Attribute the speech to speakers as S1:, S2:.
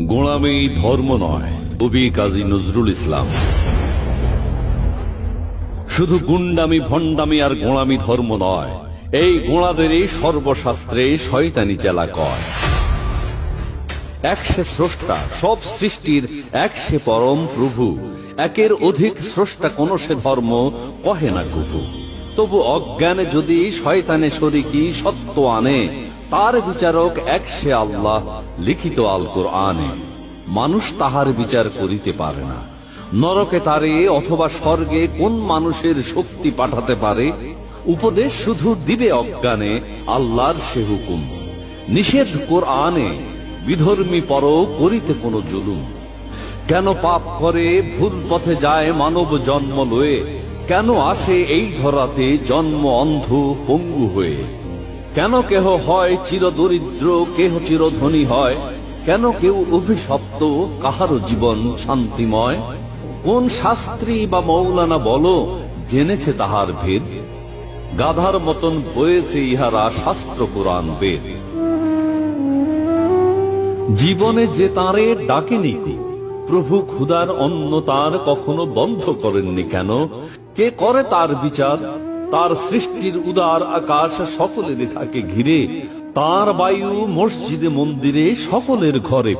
S1: গোঁড়ামি ধর্ম নয়। কবি কাজী নজরুল ইসলাম। শুধু গুন্ডামি, ভণ্ডামি আর গোঁড়ামি ধর্ম নয়, এই গোঁড়াদেরই সর্বশাস্ত্রে শয়তানি চেলা কয়। এক সে স্রষ্টা, সব সৃষ্টির এক সে পরম প্রভু, একের অধিক স্রষ্টা কোন সে ধর্ম কহে না কভু। তবু অজ্ঞানে যদি শয়তানে শরিকি সত্য আনে, তার বিচারক এক সে আল্লাহ লিখিত আল কোরআনে। মানুষ তাহার বিচার করিতে পারে না, নরকে তারে অথবা স্বর্গে কোন মানুষের শক্তি পাঠাতে পারে। উপদেশ শুধু দিবে অজ্ঞানে, আল্লাহর সে হুকুম নিষেধ কোরআনে। বিধর্মী পর করিতে কোন জুলুম। কেন পাপ করে ভুল পথে যায় মানব জন্ম লয়ে, কেন আসে এই ধরাতে জন্ম অন্ধ পঙ্গু হয়ে। কেন কেহ হয় চির দরিদ্র, কেহ চির ধনী হয়, কেন কেউ অভিশপ্ত, কাহারও জীবন শান্তিময়। কোন শাস্ত্রী বা মৌলানা বলো জেনেছে তাহার ভেদ, গাধার মতন বয়েছে ইহারা শাস্ত্র কোরআন বেদ। জীবনে যে তাঁরে ডাকেনি কো, প্রভু ক্ষুধার অন্ন তার কখনো বন্ধ করেননি কেন। কে করে তার বিচার, তার সৃষ্টির উদার আকাশ সকলেরই থাকে ঘিরে। তার বায়ু মসজিদে মন্দিরে সকলের ঘরে